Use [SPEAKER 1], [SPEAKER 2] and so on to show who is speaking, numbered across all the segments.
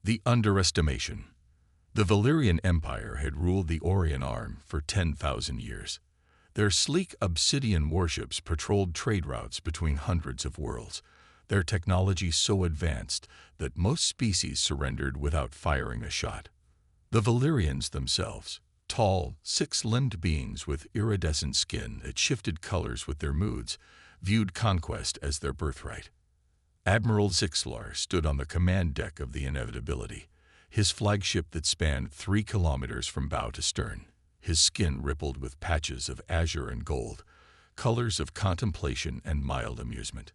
[SPEAKER 1] The underestimation. The Valyrian Empire had ruled the Orion Arm for 10,000 years. Their sleek obsidian warships patrolled trade routes between hundreds of worlds, their technology so advanced that most species surrendered without firing a shot. The Valyrians themselves, tall, six-limbed beings with iridescent skin that shifted colors with their moods, viewed conquest as their birthright. Admiral Zixlar stood on the command deck of the Inevitability, his flagship that spanned 3 kilometers from bow to stern. His skin rippled with patches of azure and gold, colors of contemplation and mild amusement.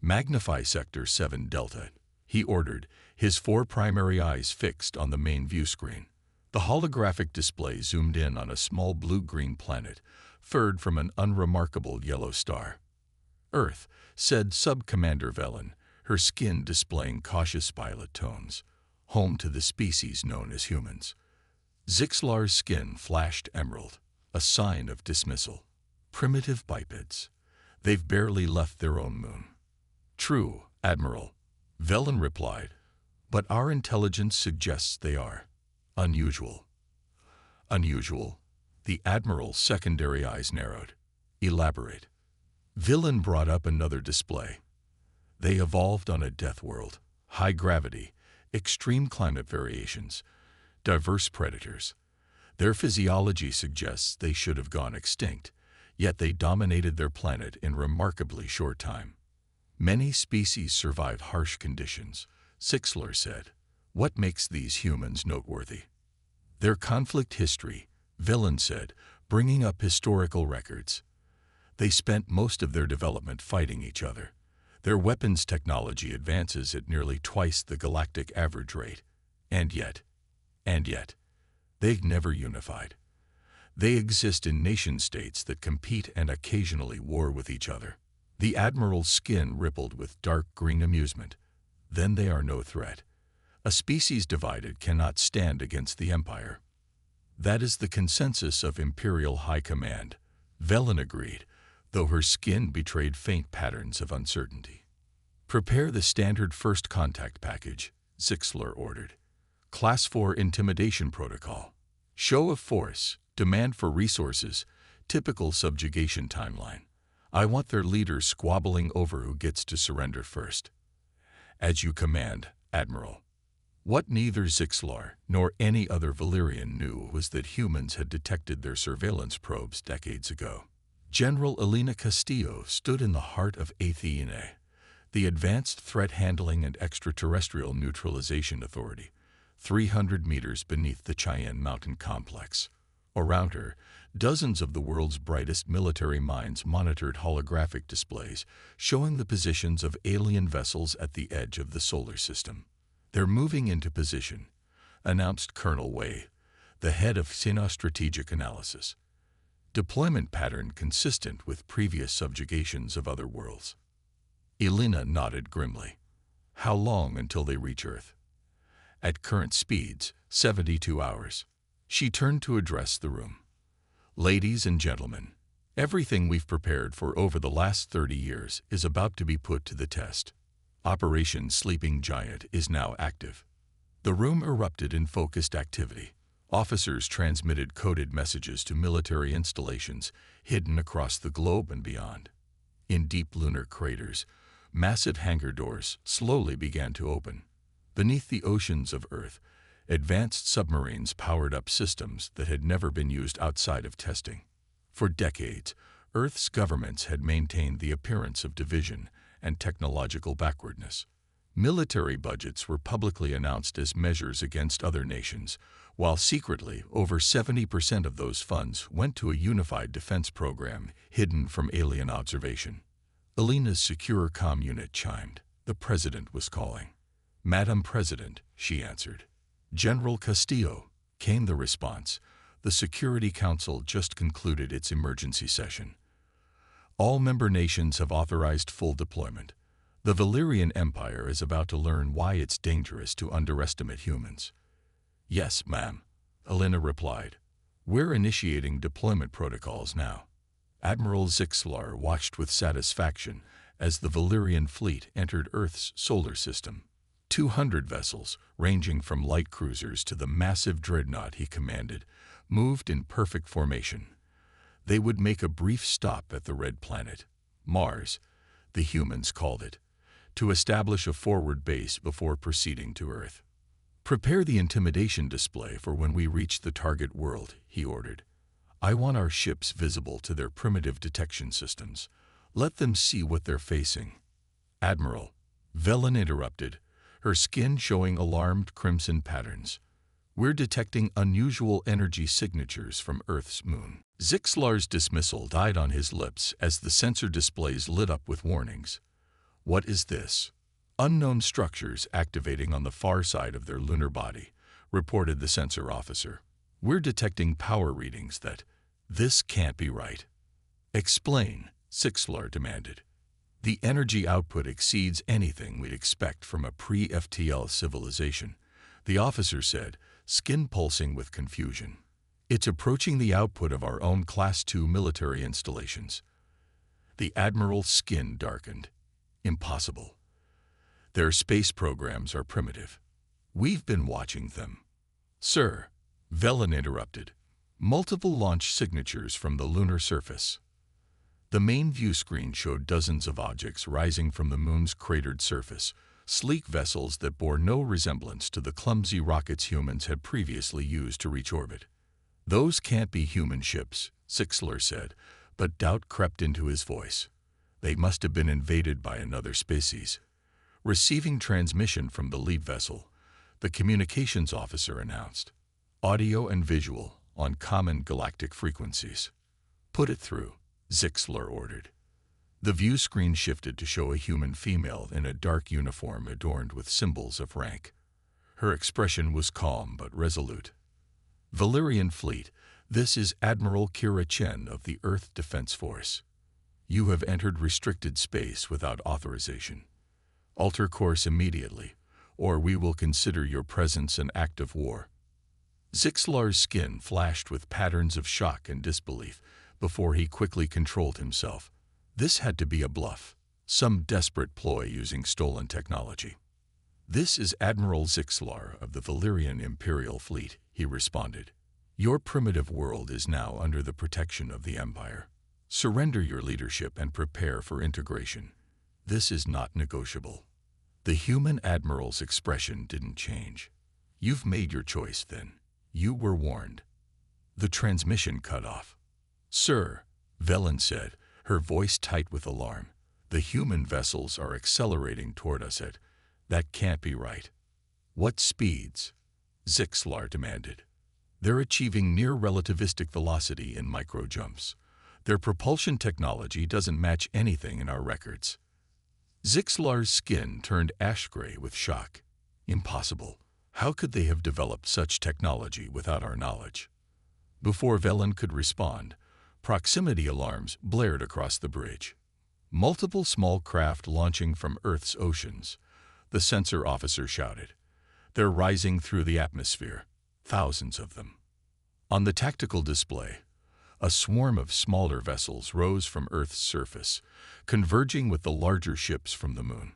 [SPEAKER 1] "Magnify Sector 7 Delta," he ordered, his 4 primary eyes fixed on the main view screen. The holographic display zoomed in on a small blue-green planet, furred from an unremarkable yellow star. "Earth," said Sub-Commander Velen, her skin displaying cautious violet tones, "home to the species known as humans." Zixlar's skin flashed emerald, a sign of dismissal. "Primitive bipeds. They've barely left their own moon." "True, Admiral," Velen replied, "but our intelligence suggests they are. Unusual." "Unusual?" The Admiral's secondary eyes narrowed. "Elaborate." Velen brought up another display. "They evolved on a death world. High gravity, extreme climate variations, diverse predators. Their physiology suggests they should have gone extinct, yet they dominated their planet in remarkably short time. Many species survive harsh conditions," Zixlar said. "What makes these humans noteworthy?" "Their conflict history," Velen said, bringing up historical records. "They spent most of their development fighting each other. Their weapons technology advances at nearly twice the galactic average rate. And yet, they've never unified. They exist in nation-states that compete and occasionally war with each other." The Admiral's skin rippled with dark green amusement. "Then they are no threat. A species divided cannot stand against the Empire." "That is the consensus of Imperial High Command," Velen agreed, though her skin betrayed faint patterns of uncertainty. "Prepare the standard first contact package," Zixlar ordered. "Class 4 intimidation protocol. Show of force, demand for resources, typical subjugation timeline. I want their leaders squabbling over who gets to surrender first." "As you command, Admiral." What neither Zixlar nor any other Valyrian knew was that humans had detected their surveillance probes decades ago. General Elena Castillo stood in the heart of Athene, the Advanced Threat Handling and Extraterrestrial Neutralization Authority, 300 meters beneath the Cheyenne Mountain Complex. Around her, dozens of the world's brightest military minds monitored holographic displays showing the positions of alien vessels at the edge of the solar system. "They're moving into position," announced Colonel Wei, the head of Sino-Strategic Analysis. "Deployment pattern consistent with previous subjugations of other worlds." Elena nodded grimly. "How long until they reach Earth?" "At current speeds, 72 hours. She turned to address the room. "Ladies and gentlemen, everything we've prepared for over the last 30 years is about to be put to the test. Operation Sleeping Giant is now active." The room erupted in focused activity. Officers transmitted coded messages to military installations hidden across the globe and beyond. In deep lunar craters, massive hangar doors slowly began to open. Beneath the oceans of Earth, advanced submarines powered up systems that had never been used outside of testing. For decades, Earth's governments had maintained the appearance of division and technological backwardness. Military budgets were publicly announced as measures against other nations, while secretly over 70% of those funds went to a unified defense program hidden from alien observation. Elena's secure comm unit chimed. The President was calling. "Madam President," she answered. "General Castillo," came the response. "The Security Council just concluded its emergency session. All member nations have authorized full deployment. The Valyrian Empire is about to learn why it's dangerous to underestimate humans." "Yes, ma'am," Elena replied. "We're initiating deployment protocols now." Admiral Zixlar watched with satisfaction as the Valyrian fleet entered Earth's solar system. 200 vessels, ranging from light cruisers to the massive dreadnought he commanded, moved in perfect formation. They would make a brief stop at the red planet, Mars, the humans called it, to establish a forward base before proceeding to Earth. "Prepare the intimidation display for when we reach the target world," he ordered. "I want our ships visible to their primitive detection systems. Let them see what they're facing." "Admiral," Velen interrupted, her skin showing alarmed crimson patterns. "We're detecting unusual energy signatures from Earth's moon." Zixlar's dismissal died on his lips as the sensor displays lit up with warnings. "What is this?" "Unknown structures activating on the far side of their lunar body," reported the sensor officer. "We're detecting power readings that... This can't be right." "Explain," Zixlar demanded. "The energy output exceeds anything we'd expect from a pre-FTL civilization," the officer said, skin pulsing with confusion. "It's approaching the output of our own Class II military installations." The admiral's skin darkened. "Impossible. Their space programs are primitive. We've been watching them." "Sir," Velen interrupted, "multiple launch signatures from the lunar surface." The main view screen showed dozens of objects rising from the moon's cratered surface, sleek vessels that bore no resemblance to the clumsy rockets humans had previously used to reach orbit. "Those can't be human ships," Zixlar said, but doubt crept into his voice. "They must have been invaded by another species." Receiving transmission from the lead vessel, the communications officer announced, "Audio and visual on common galactic frequencies." "Put it through," Zixlar ordered. The view screen shifted to show a human female in a dark uniform adorned with symbols of rank. Her expression was calm but resolute. "Valerian Fleet, this is Admiral Kira Chen of the Earth Defense Force. You have entered restricted space without authorization. Alter course immediately, or we will consider your presence an act of war." Zixlar's skin flashed with patterns of shock and disbelief before he quickly controlled himself. This had to be a bluff, some desperate ploy using stolen technology. "This is Admiral Zixlar of the Valerian Imperial Fleet," he responded. "Your primitive world is now under the protection of the Empire. Surrender your leadership and prepare for integration. This is not negotiable." The human admiral's expression didn't change. "You've made your choice, then. You were warned." The transmission cut off. "Sir," Velen said, her voice tight with alarm, "the human vessels are accelerating toward us at... That can't be right." "What speeds?" Zixlar demanded. "They're achieving near-relativistic velocity in micro-jumps. Their propulsion technology doesn't match anything in our records." Zixlar's skin turned ash-gray with shock. "Impossible. How could they have developed such technology without our knowledge?" Before Velen could respond, proximity alarms blared across the bridge. "Multiple small craft launching from Earth's oceans," the sensor officer shouted. "They're rising through the atmosphere, thousands of them." On the tactical display, a swarm of smaller vessels rose from Earth's surface, converging with the larger ships from the moon.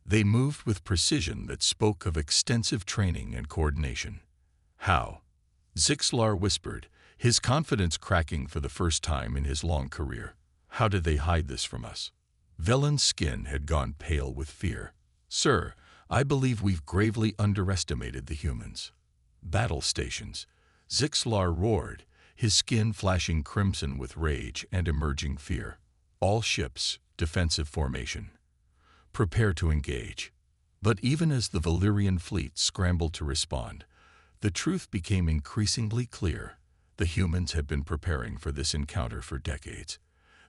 [SPEAKER 1] They moved with precision that spoke of extensive training and coordination. "How?" Zixlar whispered, his confidence cracking for the first time in his long career. "How did they hide this from us?" Velen's skin had gone pale with fear. "Sir, I believe we've gravely underestimated the humans." "Battle stations," Zixlar roared, his skin flashing crimson with rage and emerging fear. "All ships, defensive formation. Prepare to engage." But even as the Valerian fleet scrambled to respond, the truth became increasingly clear. The humans had been preparing for this encounter for decades.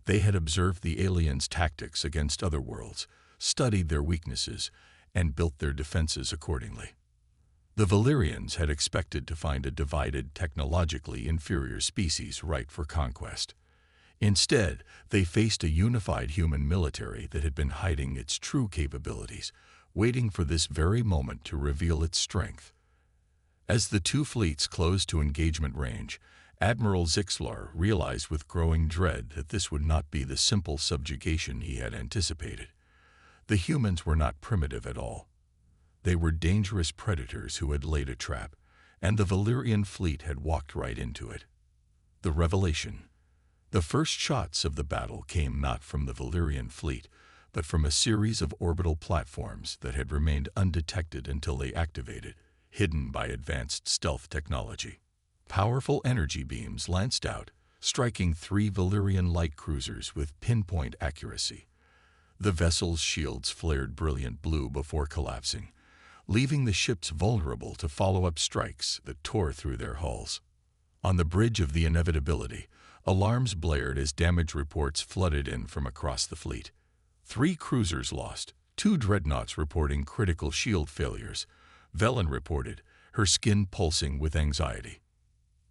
[SPEAKER 1] They had observed the aliens' tactics against other worlds, studied their weaknesses, and built their defenses accordingly. The Valerians had expected to find a divided, technologically inferior species ripe for conquest. Instead, they faced a unified human military that had been hiding its true capabilities, waiting for this very moment to reveal its strength. As the two fleets closed to engagement range, Admiral Zixlar realized with growing dread that this would not be the simple subjugation he had anticipated. The humans were not primitive at all. They were dangerous predators who had laid a trap, and the Valyrian fleet had walked right into it. The revelation. The first shots of the battle came not from the Valyrian fleet, but from a series of orbital platforms that had remained undetected until they activated, hidden by advanced stealth technology. Powerful energy beams lanced out, striking 3 Valyrian light cruisers with pinpoint accuracy. The vessel's shields flared brilliant blue before collapsing, leaving the ships vulnerable to follow-up strikes that tore through their hulls. On the bridge of the inevitability, alarms blared as damage reports flooded in from across the fleet. 3 cruisers lost, 2 dreadnoughts reporting critical shield failures. Velen reported, her skin pulsing with anxiety.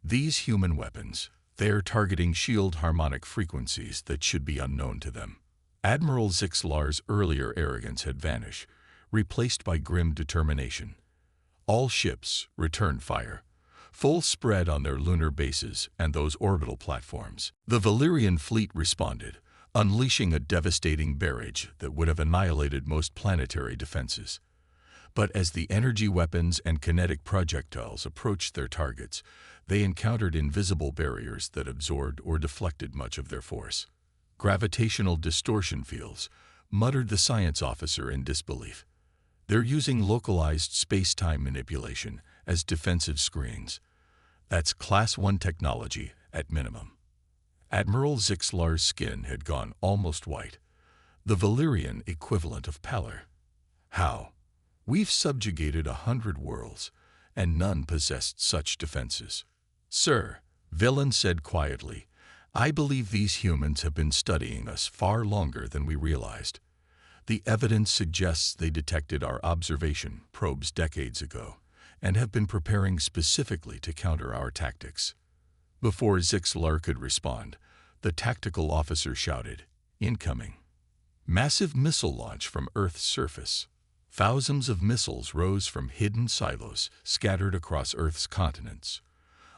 [SPEAKER 1] These human weapons, they're targeting shield harmonic frequencies that should be unknown to them. Admiral Zixlar's earlier arrogance had vanished, replaced by grim determination. All ships returned fire, full spread on their lunar bases and those orbital platforms. The Valyrian fleet responded, unleashing a devastating barrage that would have annihilated most planetary defenses. But as the energy weapons and kinetic projectiles approached their targets, they encountered invisible barriers that absorbed or deflected much of their force. Gravitational distortion fields, muttered the science officer in disbelief. They're using localized space-time manipulation as defensive screens. That's Class 1 technology at minimum. Admiral Zixlar's skin had gone almost white, the Valyrian equivalent of pallor. How? We've subjugated 100 worlds, and none possessed such defenses. Sir, Velen said quietly, I believe these humans have been studying us far longer than we realized. The evidence suggests they detected our observation probes decades ago, and have been preparing specifically to counter our tactics. Before Zixlar could respond, the tactical officer shouted, Incoming. Massive missile launch from Earth's surface. Thousands of missiles rose from hidden silos scattered across Earth's continents.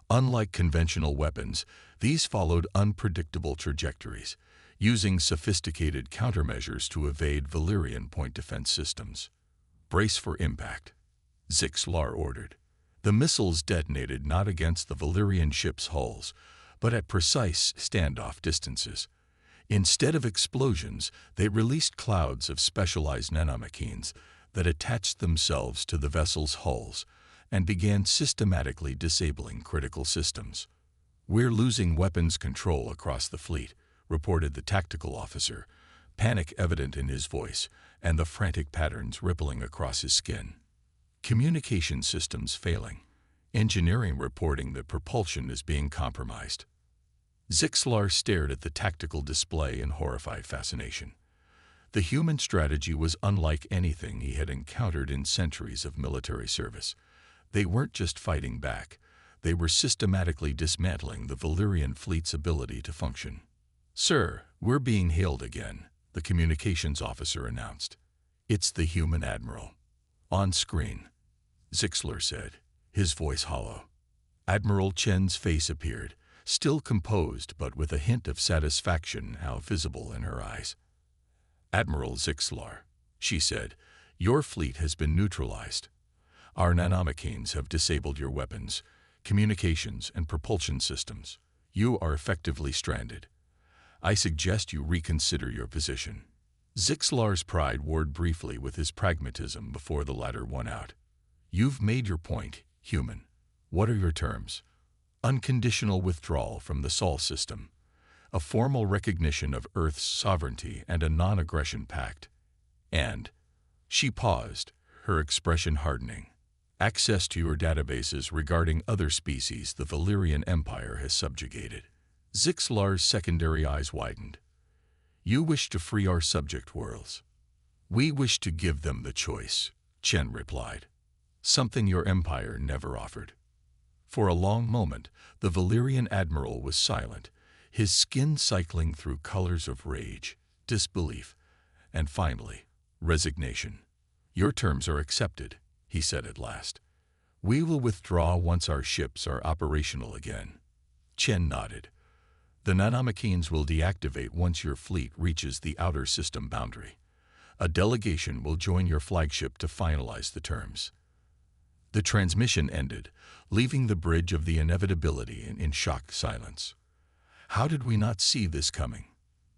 [SPEAKER 1] Unlike conventional weapons, these followed unpredictable trajectories, using sophisticated countermeasures to evade Valyrian point defense systems. Brace for impact, Zixlar ordered. The missiles detonated not against the Valyrian ships' hulls, but at precise standoff distances. Instead of explosions, they released clouds of specialized nanomachines that attached themselves to the vessel's hulls and began systematically disabling critical systems. We're losing weapons control across the fleet, reported the tactical officer, panic evident in his voice and the frantic patterns rippling across his skin. Communication systems failing. Engineering reporting that propulsion is being compromised. Zixlar stared at the tactical display in horrified fascination. The human strategy was unlike anything he had encountered in centuries of military service. They weren't just fighting back. They were systematically dismantling the Valyrian fleet's ability to function. Sir, we're being hailed again, the communications officer announced. It's the human admiral. On screen, Zixlar said, his voice hollow. Admiral Chen's face appeared, still composed but with a hint of satisfaction now visible in her eyes. Admiral Zixlar, she said, your fleet has been neutralized. Our nanomachines have disabled your weapons, communications, and propulsion systems. You are effectively stranded. I suggest you reconsider your position. Zixlar's pride warred briefly with his pragmatism before the latter won out. You've made your point, human. What are your terms? Unconditional withdrawal from the Sol system, a formal recognition of Earth's sovereignty and a non-aggression pact. And, she paused, her expression hardening, access to your databases regarding other species the Valyrian Empire has subjugated. Zixlar's secondary eyes widened. You wish to free our subject worlds. We wish to give them the choice, Chen replied, something your empire never offered. For a long moment, the Valyrian admiral was silent, his skin cycling through colors of rage, disbelief, and finally, resignation. Your terms are accepted, he said at last. We will withdraw once our ships are operational again. Chen nodded. The nanomachines will deactivate once your fleet reaches the outer system boundary. A delegation will join your flagship to finalize the terms." The transmission ended, leaving the bridge of the inevitability in shocked silence. "How did we not see this coming?"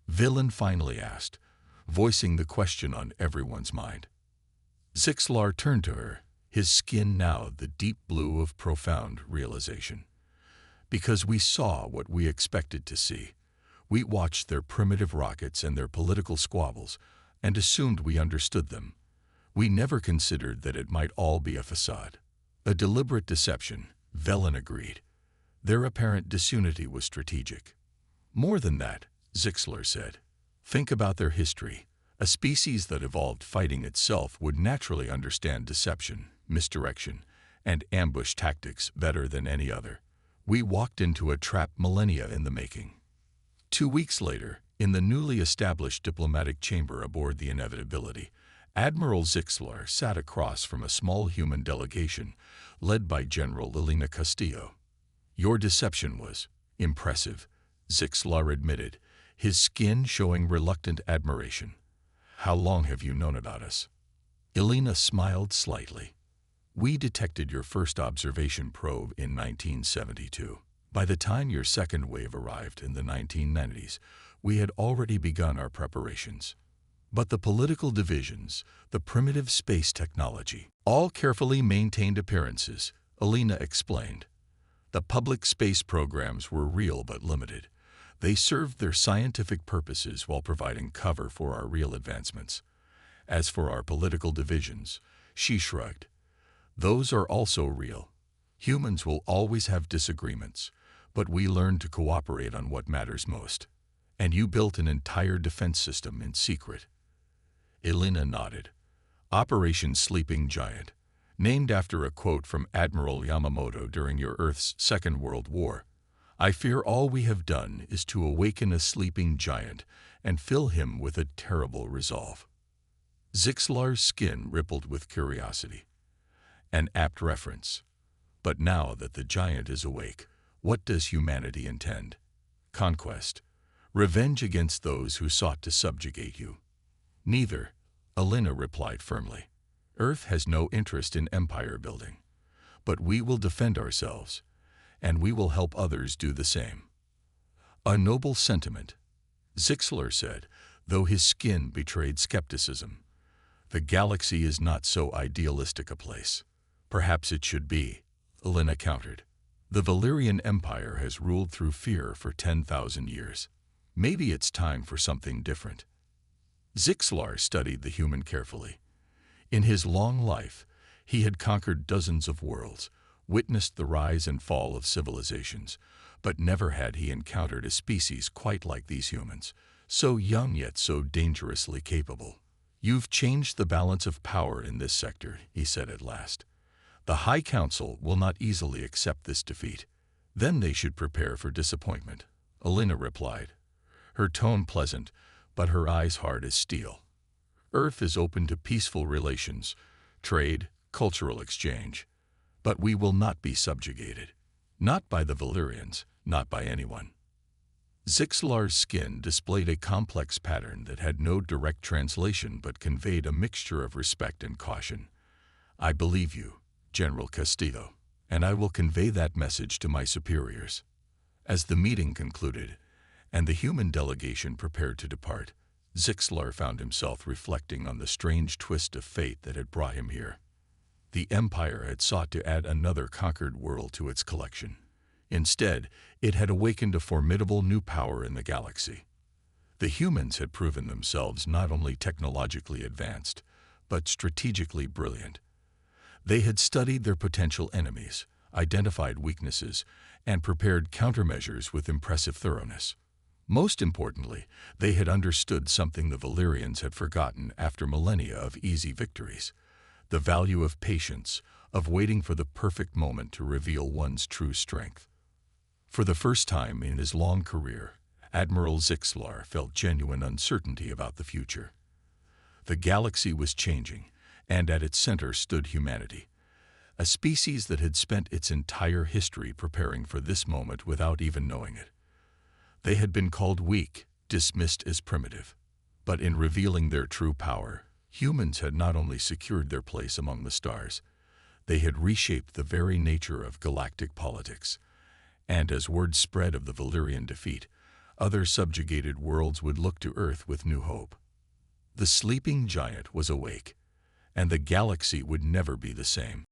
[SPEAKER 1] Villain finally asked, voicing the question on everyone's mind. Zixlar turned to her, his skin now the deep blue of profound realization. "Because we saw what we expected to see. We watched their primitive rockets and their political squabbles and assumed we understood them. We never considered that it might all be a facade. A deliberate deception," Velen agreed. "Their apparent disunity was strategic." "More than that," Zixlar said. "Think about their history. A species that evolved fighting itself would naturally understand deception, misdirection, and ambush tactics better than any other. We walked into a trap millennia in the making." 2 weeks later, in the newly established diplomatic chamber aboard the Inevitability, Admiral Zixlar sat across from a small human delegation led by General Elena Castillo. "Your deception was impressive," Zixlar admitted, his skin showing reluctant admiration. "How long have you known about us?" Elena smiled slightly. "We detected your first observation probe in 1972. By the time your second wave arrived in the 1990s, we had already begun our preparations. But the political divisions, the primitive space technology, all carefully maintained appearances," Elena explained. "The public space programs were real but limited. They served their scientific purposes while providing cover for our real advancements. As for our political divisions," she shrugged, "those are also real. Humans will always have disagreements, but we learned to cooperate on what matters most. And you built an entire defense system in secret." Elena nodded. "Operation Sleeping Giant, named after a quote from Admiral Yamamoto during your Earth's Second World War. I fear all we have done is to awaken a sleeping giant and fill him with a terrible resolve." Zixlar's skin rippled with curiosity. An apt reference. "But now that the giant is awake, what does humanity intend? Conquest? Revenge against those who sought to subjugate you?" "Neither," Elena replied firmly. "Earth has no interest in empire building. But we will defend ourselves, and we will help others do the same." "A noble sentiment," Zixlar said, though his skin betrayed skepticism. "The galaxy is not so idealistic a place." "Perhaps it should be," Elena countered. "The Valyrian Empire has ruled through fear for 10,000 years. Maybe it's time for something different." Zixlar studied the human carefully. In his long life, he had conquered dozens of worlds, witnessed the rise and fall of civilizations, but never had he encountered a species quite like these humans, so young yet so dangerously capable. "You've changed the balance of power in this sector," he said at last. "The High Council will not easily accept this defeat. Then they should prepare for disappointment," Elena replied, her tone pleasant, but her eyes hard as steel. "Earth is open to peaceful relations, trade, cultural exchange. But we will not be subjugated. Not by the Valyrians, not by anyone." Zixlar's skin displayed a complex pattern that had no direct translation but conveyed a mixture of respect and caution. "I believe you, General Castillo, and I will convey that message to my superiors." As the meeting concluded, and the human delegation prepared to depart, Zixlar found himself reflecting on the strange twist of fate that had brought him here. The Empire had sought to add another conquered world to its collection. Instead, it had awakened a formidable new power in the galaxy. The humans had proven themselves not only technologically advanced, but strategically brilliant. They had studied their potential enemies, identified weaknesses, and prepared countermeasures with impressive thoroughness. Most importantly, they had understood something the Valyrians had forgotten after millennia of easy victories: the value of patience, of waiting for the perfect moment to reveal one's true strength. For the first time in his long career, Admiral Zixlar felt genuine uncertainty about the future. The galaxy was changing, and at its center stood humanity, a species that had spent its entire history preparing for this moment without even knowing it. They had been called weak, dismissed as primitive. But in revealing their true power, Humans had not only secured their place among the stars, they had reshaped the very nature of galactic politics. And as word spread of the Valyrian defeat, other subjugated worlds would look to Earth with new hope. The sleeping giant was awake, and the galaxy would never be the same.